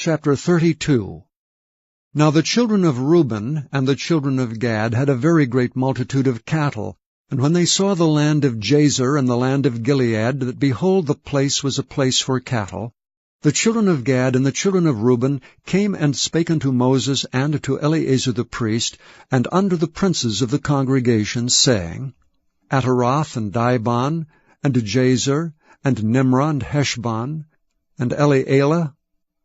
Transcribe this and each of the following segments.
Chapter 32. Now the children of Reuben and the children of Gad had a very great multitude of cattle. And when they saw the land of Jazer and the land of Gilead, that behold, the place was a place for cattle, the children of Gad and the children of Reuben came and spake unto Moses and to Eleazar the priest, and unto the princes of the congregation, saying, Ataroth and Dibon, and Jazer, and Nimrah, and Heshbon, and Elealeh,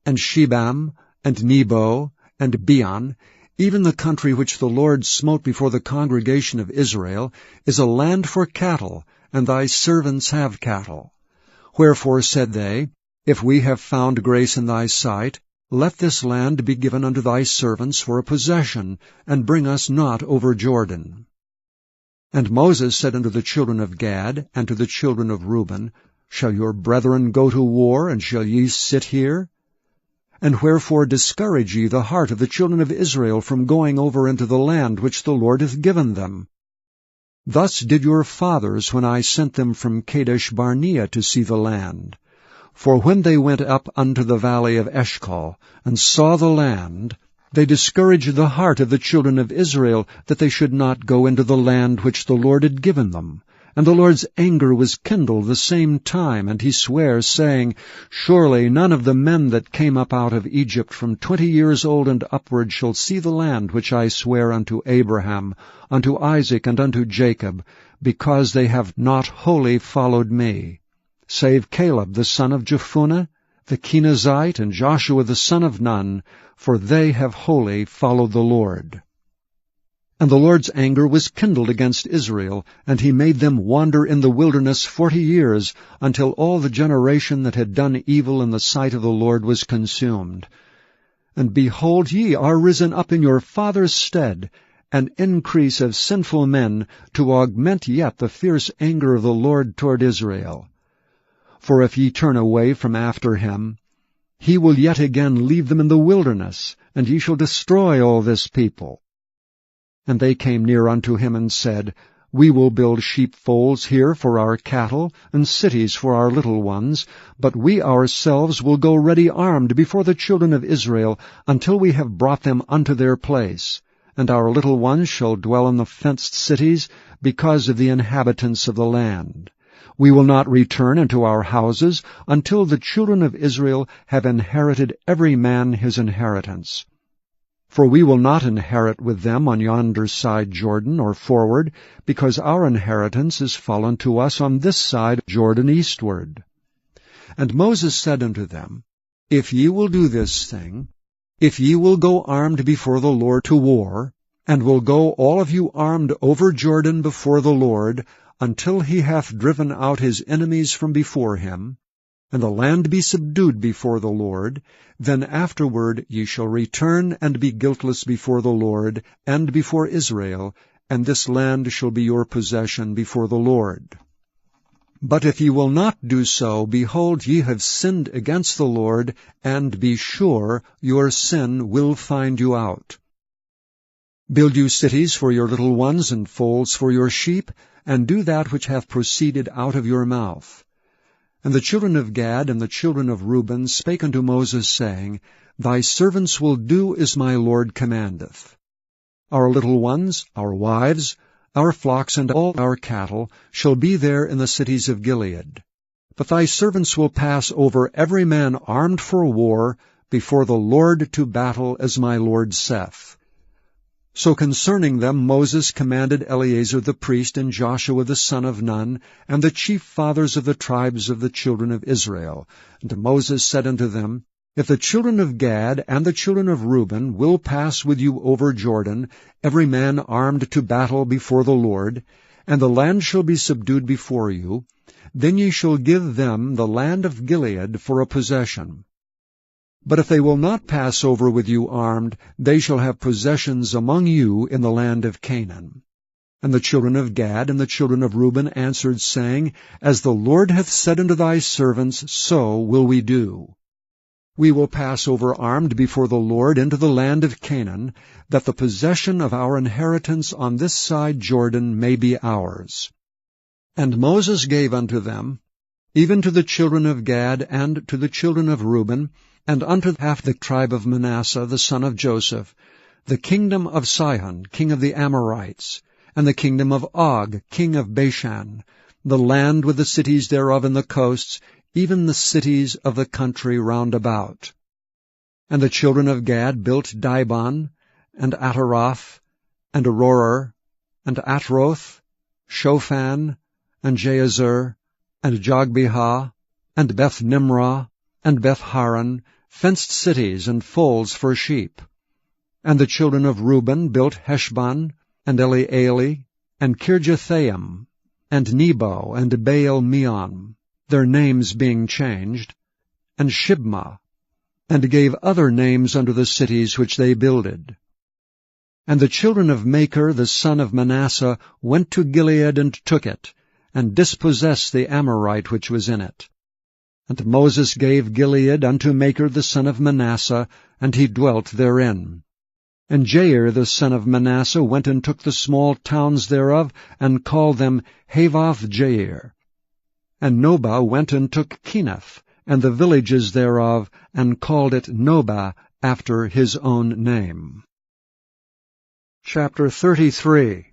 and Shebam, and Nebo, and Beon, even the country which the Lord smote before the congregation of Israel, is a land for cattle, and thy servants have cattle. Wherefore said they, If we have found grace in thy sight, let this land be given unto thy servants for a possession, and bring us not over Jordan. And Moses said unto the children of Gad and to the children of Reuben, Shall your brethren go to war, and shall ye sit here? And wherefore discourage ye the heart of the children of Israel from going over into the land which the Lord hath given them? Thus did your fathers when I sent them from Kadesh-barnea to see the land. For when they went up unto the valley of Eshcol, and saw the land, they discouraged the heart of the children of Israel, that they should not go into the land which the Lord had given them. And the Lord's anger was kindled the same time, and he sware, saying, Surely none of the men that came up out of Egypt from 20 years old and upward shall see the land which I sware unto Abraham, unto Isaac, and unto Jacob, because they have not wholly followed me, save Caleb the son of Jephunneh, the Kenizzite, and Joshua the son of Nun, for they have wholly followed the Lord. And the Lord's anger was kindled against Israel, and he made them wander in the wilderness 40 years, until all the generation that had done evil in the sight of the Lord was consumed. And behold, ye are risen up in your fathers' stead, an increase of sinful men, to augment yet the fierce anger of the Lord toward Israel. For if ye turn away from after him, he will yet again leave them in the wilderness, and ye shall destroy all this people. And they came near unto him, and said, We will build sheepfolds here for our cattle, and cities for our little ones, but we ourselves will go ready armed before the children of Israel, until we have brought them unto their place. And our little ones shall dwell in the fenced cities, because of the inhabitants of the land. We will not return into our houses, until the children of Israel have inherited every man his inheritance. For we will not inherit with them on yonder side Jordan, or forward, because our inheritance is fallen to us on this side Jordan eastward. And Moses said unto them, If ye will do this thing, if ye will go armed before the Lord to war, and will go all of you armed over Jordan before the Lord, until he hath driven out his enemies from before him, and the land be subdued before the Lord, then afterward ye shall return and be guiltless before the Lord and before Israel, and this land shall be your possession before the Lord. But if ye will not do so, behold, ye have sinned against the Lord, and be sure your sin will find you out. Build you cities for your little ones, and folds for your sheep, and do that which hath proceeded out of your mouth. And the children of Gad and the children of Reuben spake unto Moses, saying, Thy servants will do as my Lord commandeth. Our little ones, our wives, our flocks, and all our cattle shall be there in the cities of Gilead. But thy servants will pass over every man armed for war before the Lord to battle, as my Lord saith. So concerning them Moses commanded Eleazar the priest, and Joshua the son of Nun, and the chief fathers of the tribes of the children of Israel. And Moses said unto them, If the children of Gad and the children of Reuben will pass with you over Jordan, every man armed to battle before the Lord, and the land shall be subdued before you, then ye shall give them the land of Gilead for a possession. But if they will not pass over with you armed, they shall have possessions among you in the land of Canaan. And the children of Gad and the children of Reuben answered, saying, As the Lord hath said unto thy servants, so will we do. We will pass over armed before the Lord into the land of Canaan, that the possession of our inheritance on this side Jordan may be ours. And Moses gave unto them, even to the children of Gad and to the children of Reuben, and unto half the tribe of Manasseh the son of Joseph, the kingdom of Sihon king of the Amorites, and the kingdom of Og king of Bashan, the land with the cities thereof in the coasts, even the cities of the country round about. And the children of Gad built Dibon, and Ataroth, and Aroer, and Atroth, Shophan, and Jazer, and Jogbehah, and Beth-nimrah, and Beth-haran, fenced cities and folds for sheep. And the children of Reuben built Heshbon, and Elealeh, and Kirjathaim, and Nebo, and Baal-meon, their names being changed, and Shibmah, and gave other names unto the cities which they builded. And the children of Machir the son of Manasseh went to Gilead and took it, and dispossessed the Amorite which was in it. And Moses gave Gilead unto Machir the son of Manasseh, and he dwelt therein. And Jair the son of Manasseh went and took the small towns thereof, and called them Havoth-Jair. And Nobah went and took Kenath, and the villages thereof, and called it Nobah, after his own name. Chapter 33.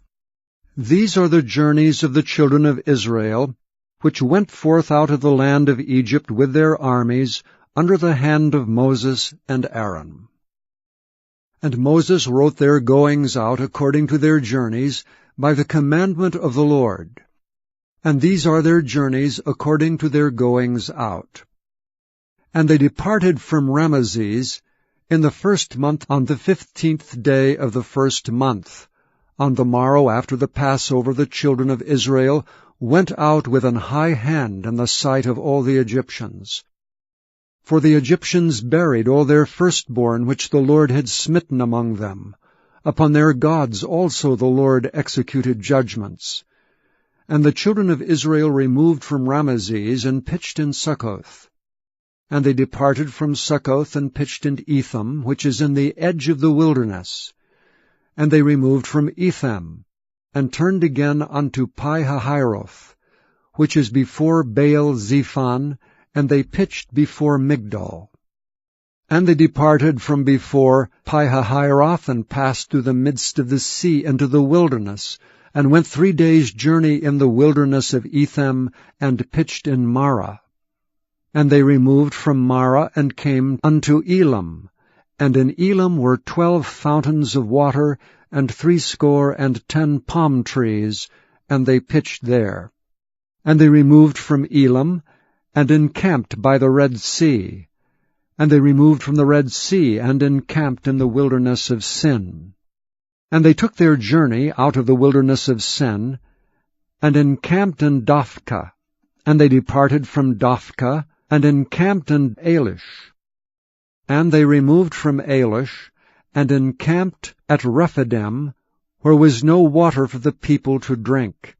These are the journeys of the children of Israel, which went forth out of the land of Egypt with their armies, under the hand of Moses and Aaron. And Moses wrote their goings out according to their journeys, by the commandment of the Lord. And these are their journeys according to their goings out. And they departed from Rameses in the 1st month on the 15th day of the 1st month. On the morrow after the Passover the children of Israel went out with an high hand in the sight of all the Egyptians. For the Egyptians buried all their firstborn which the Lord had smitten among them. Upon their gods also the Lord executed judgments. And the children of Israel removed from Rameses, and pitched in Succoth. And they departed from Succoth, and pitched in Etham, which is in the edge of the wilderness. And they removed from Etham, and turned again unto Pi-hahiroth, which is before Baal-zephon, and they pitched before Migdol. And they departed from before Pi-hahiroth, and passed through the midst of the sea into the wilderness, and went 3 days' journey in the wilderness of Etham, and pitched in Marah. And they removed from Marah, and came unto Elam. And in Elam were 12 fountains of water, and 70 palm trees, and they pitched there. And they removed from Elam, and encamped by the Red Sea. And they removed from the Red Sea, and encamped in the wilderness of Sin. And they took their journey out of the wilderness of Sin, and encamped in Dophkah. And they departed from Dophkah, and encamped in Elish. And they removed from Elish, and encamped at Rephidim, where was no water for the people to drink.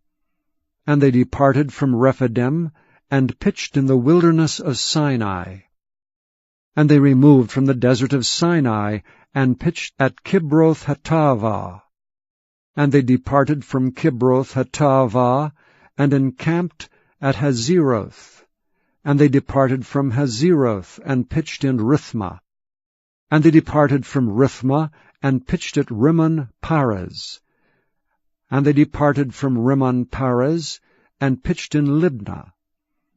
And they departed from Rephidim, and pitched in the wilderness of Sinai. And they removed from the desert of Sinai, and pitched at Kibroth-hattaavah. And they departed from Kibroth-hattaavah, and encamped at Hazeroth. And they departed from Hazeroth, and pitched in Rithmah. And they departed from Rithmah, and pitched at Rimmon-Perez. And they departed from Rimmon-Perez, and pitched in Libnah.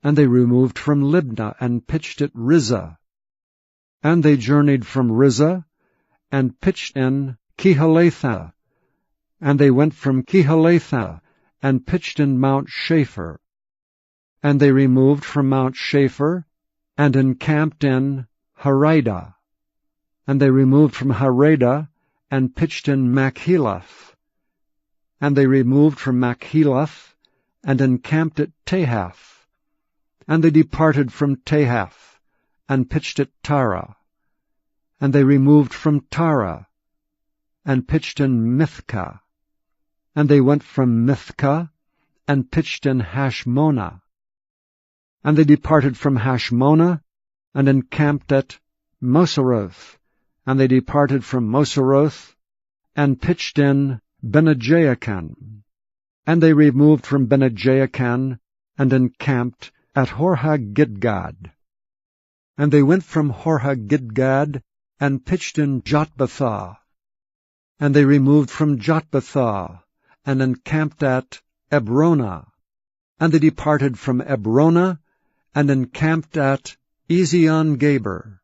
And they removed from Libnah, and pitched at Rizah. And they journeyed from Rizah, and pitched in Kehelathah. And they went from Kehelathah, and pitched in Mount Shapher. And they removed from Mount Shapher, and encamped in Haridah. And they removed from Haridah, and pitched in Machelath. And they removed from Machelath, and encamped at Tahath. And they departed from Tahath, and pitched at Tara. And they removed from Tara, and pitched in Mithkah. And they went from Mithkah, and pitched in Hashmonah. And they departed from Hashmonah, and encamped at Moseroth. And they departed from Moseroth, and pitched in Bene-Jaakan. And they removed from Bene-Jaakan, and encamped at Horhagidgad. And they went from Horhagidgad, and pitched in Jotbathah. And they removed from Jotbathah, and encamped at Ebronah. And they departed from Ebronah, and encamped at Ezion-Geber.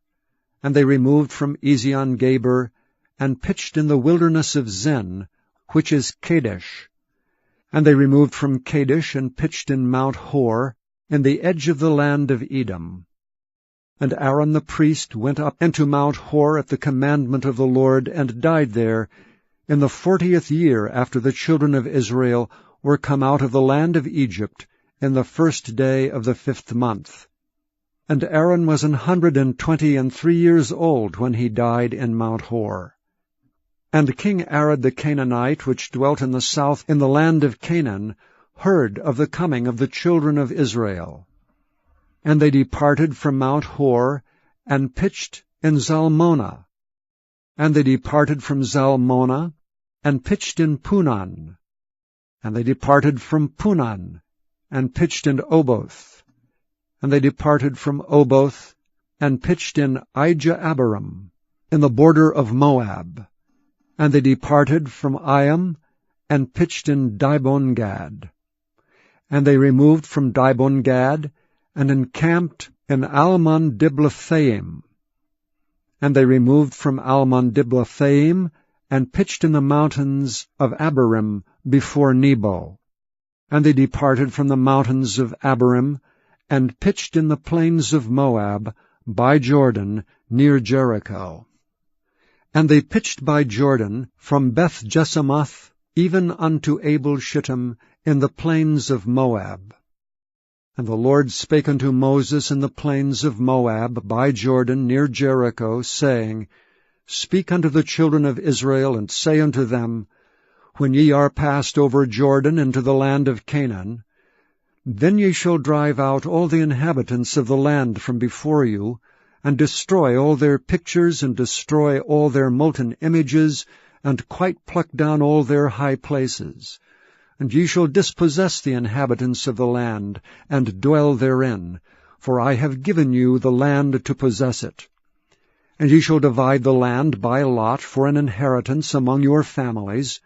And they removed from Ezion-Geber, and pitched in the wilderness of Zin, which is Kadesh. And they removed from Kadesh, and pitched in Mount Hor, in the edge of the land of Edom. And Aaron the priest went up into Mount Hor at the commandment of the Lord, and died there, in the 40th year after the children of Israel were come out of the land of Egypt, in the 1st day of the 5th month. And Aaron was 123 years old when he died in Mount Hor. And King Arad the Canaanite, which dwelt in the south in the land of Canaan, heard of the coming of the children of Israel. And they departed from Mount Hor, and pitched in Zalmonah. And they departed from Zalmonah, and pitched in Punon. And they departed from Punon, and pitched in Oboth. And they departed from Oboth, and pitched in Ijah-abarim, in the border of Moab. And they departed from Iam, and pitched in Dibon-Gad. And they removed from Dibon-Gad, and encamped in Almon-Diblathaim. And they removed from Almon-Diblathaim, and pitched in the mountains of Abarim before Nebo. And they departed from the mountains of Abarim, and pitched in the plains of Moab, by Jordan, near Jericho. And they pitched by Jordan, from Beth-Jesimoth, even unto Abel-Shittim, in the plains of Moab. And the Lord spake unto Moses in the plains of Moab, by Jordan, near Jericho, saying, Speak unto the children of Israel, and say unto them, When ye are passed over Jordan into the land of Canaan, then ye shall drive out all the inhabitants of the land from before you, and destroy all their pictures, and destroy all their molten images, and quite pluck down all their high places. And ye shall dispossess the inhabitants of the land, and dwell therein, for I have given you the land to possess it. And ye shall divide the land by lot for an inheritance among your families,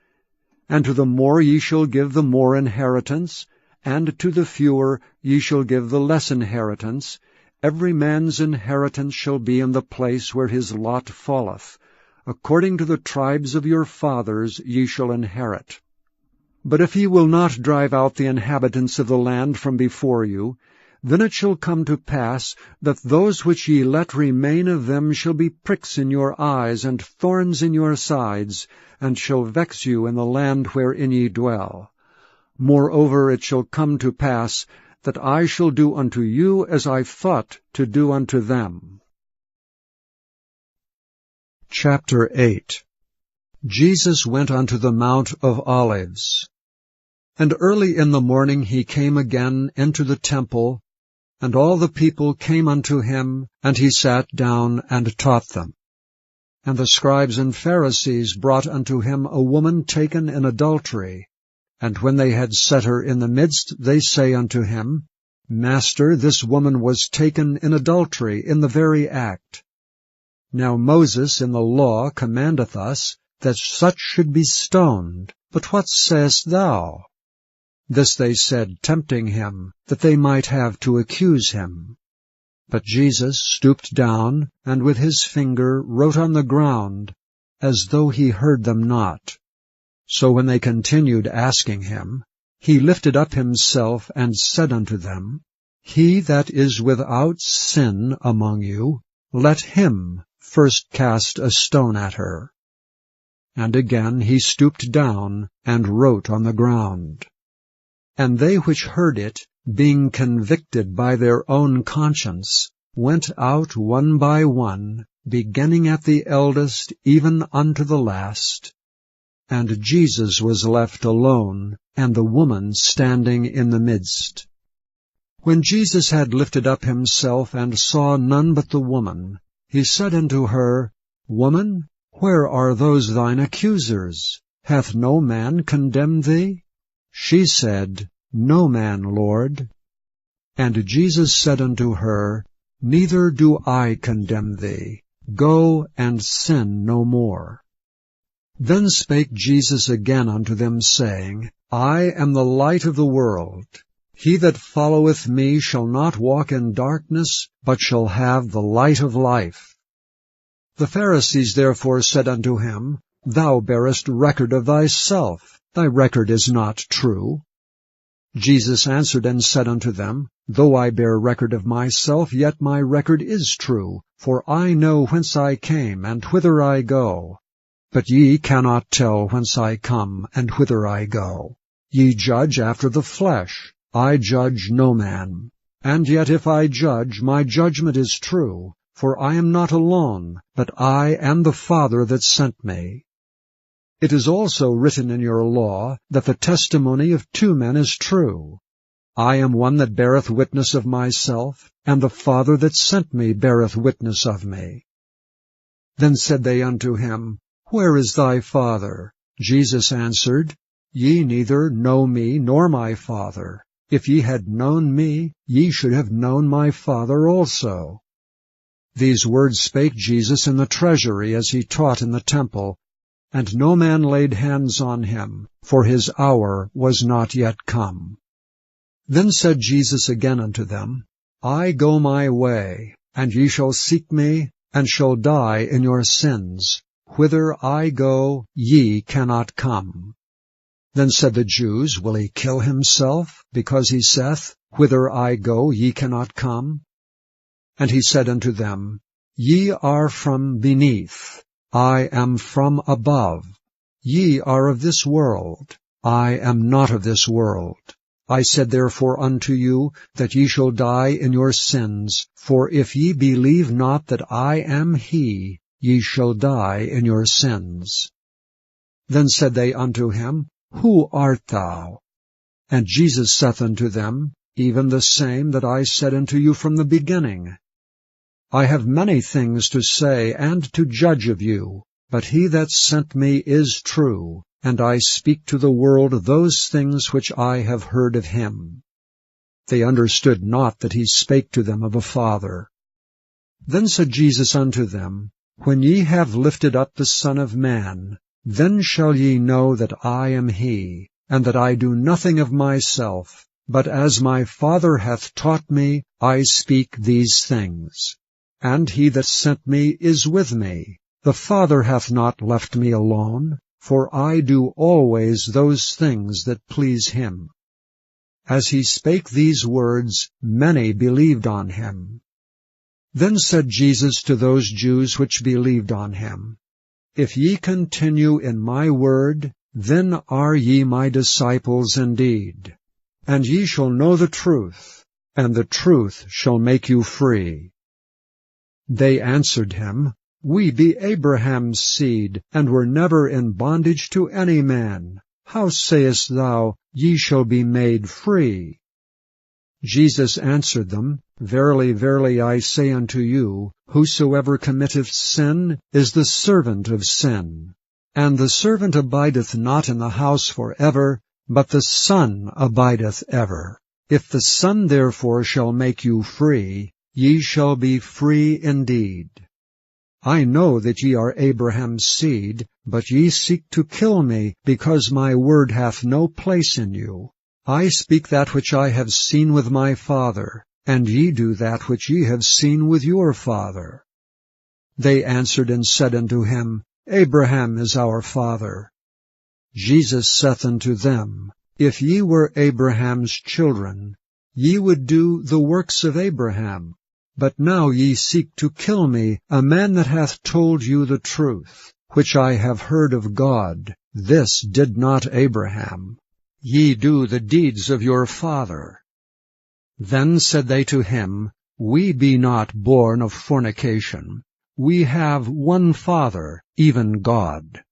and to the more ye shall give the more inheritance, and to the fewer ye shall give the less inheritance. Every man's inheritance shall be in the place where his lot falleth. According to the tribes of your fathers ye shall inherit. But if ye will not drive out the inhabitants of the land from before you, then it shall come to pass that those which ye let remain of them shall be pricks in your eyes, and thorns in your sides, and shall vex you in the land wherein ye dwell. Moreover it shall come to pass that I shall do unto you as I thought to do unto them. Chapter 8. Jesus went unto the Mount of Olives. And early in the morning he came again into the temple, and all the people came unto him, and he sat down and taught them. And the scribes and Pharisees brought unto him a woman taken in adultery. And when they had set her in the midst, they say unto him, Master, this woman was taken in adultery in the very act. Now Moses in the law commandeth us that such should be stoned. But what sayest thou? This they said, tempting him, that they might have to accuse him. But Jesus stooped down, and with his finger wrote on the ground, as though he heard them not. So when they continued asking him, he lifted up himself, and said unto them, He that is without sin among you, let him first cast a stone at her. And again he stooped down, and wrote on the ground. And they which heard it, being convicted by their own conscience, went out one by one, beginning at the eldest even unto the last. And Jesus was left alone, and the woman standing in the midst. When Jesus had lifted up himself, and saw none but the woman, he said unto her, Woman, where are those thine accusers? Hath no man condemned thee? She said, No man, Lord. And Jesus said unto her, neither do I condemn thee. Go and sin no more. Then spake Jesus again unto them, saying, I am the light of the world. He that followeth me shall not walk in darkness, but shall have the light of life. The Pharisees therefore said unto him, Thou bearest record of thyself. Thy record is not true. Jesus answered and said unto them, Though I bear record of myself, yet my record is true, for I know whence I came, and whither I go. But ye cannot tell whence I come, and whither I go. Ye judge after the flesh. I judge no man. And yet if I judge, my judgment is true, for I am not alone, but I and the Father that sent me. It is also written in your law, that the testimony of 2 men is true. I am one that beareth witness of myself, and the Father that sent me beareth witness of me. Then said they unto him, Where is thy Father? Jesus answered, Ye neither know me nor my Father. If ye had known me, ye should have known my Father also. These words spake Jesus in the treasury as he taught in the temple, and no man laid hands on him, for his hour was not yet come. Then said Jesus again unto them, I go my way, and ye shall seek me, and shall die in your sins. Whither I go, ye cannot come. Then said the Jews, Will he kill himself, because he saith, Whither I go, ye cannot come? And he said unto them, Ye are from beneath, I am from above. Ye are of this world, I am not of this world. I said therefore unto you, that ye shall die in your sins, for if ye believe not that I am he, ye shall die in your sins. Then said they unto him, Who art thou? And Jesus saith unto them, Even the same that I said unto you from the beginning. I have many things to say and to judge of you, but he that sent me is true, and I speak to the world those things which I have heard of him. They understood not that he spake to them of the Father. Then said Jesus unto them, When ye have lifted up the Son of Man, then shall ye know that I am he, and that I do nothing of myself, but as my Father hath taught me, I speak these things. And he that sent me is with me. The Father hath not left me alone, for I do always those things that please him. As he spake these words, many believed on him. Then said Jesus to those Jews which believed on him, If ye continue in my word, then are ye my disciples indeed. And ye shall know the truth, and the truth shall make you free. They answered him, We be Abraham's seed, and were never in bondage to any man. How sayest thou, Ye shall be made free? Jesus answered them, Verily, verily, I say unto you, Whosoever committeth sin is the servant of sin. And the servant abideth not in the house for ever, but the Son abideth ever. If the Son therefore shall make you free, ye shall be free indeed. I know that ye are Abraham's seed, but ye seek to kill me, because my word hath no place in you. I speak that which I have seen with my Father, and ye do that which ye have seen with your father. They answered and said unto him, Abraham is our father. Jesus saith unto them, If ye were Abraham's children, ye would do the works of Abraham. But now ye seek to kill me, a man that hath told you the truth, which I have heard of God. This did not Abraham. Ye do the deeds of your father. Then said they to him, We be not born of fornication. We have one Father, even God.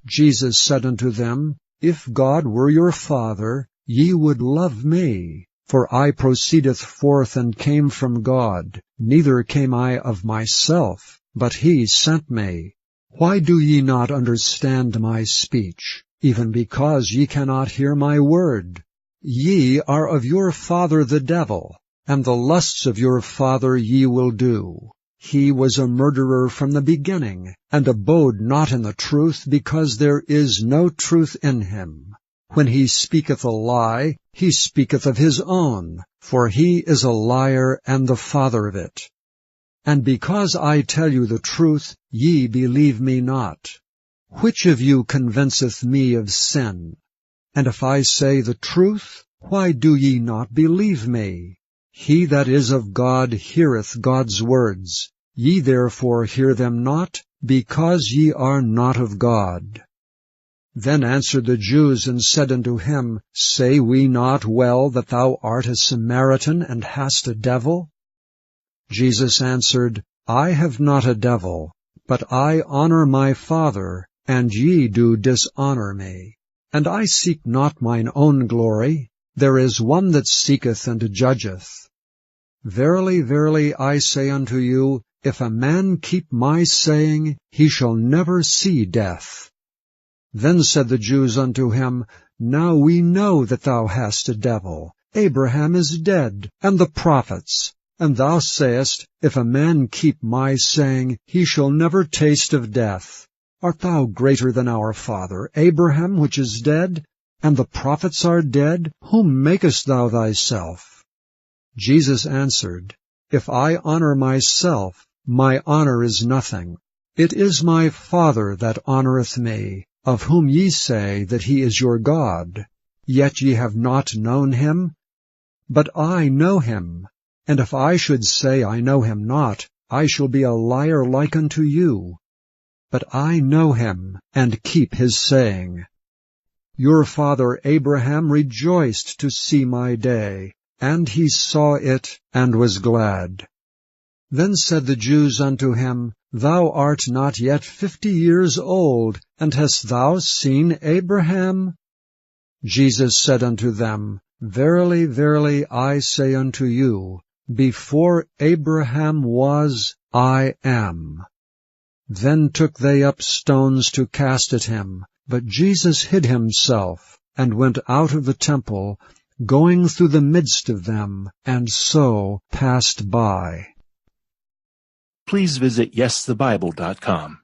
Jesus said unto them, If God were your Father, ye would love me. For I proceedeth forth and came from God, neither came I of myself, but he sent me. Why do ye not understand my speech, even because ye cannot hear my word? Ye are of your father the devil, and the lusts of your father ye will do. He was a murderer from the beginning, and abode not in the truth, because there is no truth in him. When he speaketh a lie, he speaketh of his own, for he is a liar and the father of it. And because I tell you the truth, ye believe me not. Which of you convinceth me of sin? And if I say the truth, why do ye not believe me? He that is of God heareth God's words. Ye therefore hear them not, because ye are not of God. Then answered the Jews and said unto him, Say we not well that thou art a Samaritan, and hast a devil? Jesus answered, I have not a devil, but I honor my Father, and ye do dishonor me. And I seek not mine own glory. There is one that seeketh and judgeth. Verily, verily, I say unto you, if a man keep my saying, he shall never see death. Then said the Jews unto him, Now we know that thou hast a devil. Abraham is dead, and the prophets. And thou sayest, If a man keep my saying, he shall never taste of death. Art thou greater than our father Abraham, which is dead? And the prophets are dead? Whom makest thou thyself? Jesus answered, If I honor myself, my honor is nothing. It is my Father that honoreth me, of whom ye say that he is your God. Yet ye have not known him. But I know him. And if I should say I know him not, I shall be a liar like unto you. But I know him, and keep his saying. Your father Abraham rejoiced to see my day, and he saw it, and was glad. Then said the Jews unto him, Thou art not yet 50 years old, and hast thou seen Abraham? Jesus said unto them, Verily, verily, I say unto you, before Abraham was, I am. Then took they up stones to cast at him, but Jesus hid himself, and went out of the temple, going through the midst of them, and so passed by. Please visit YesTheBible.com.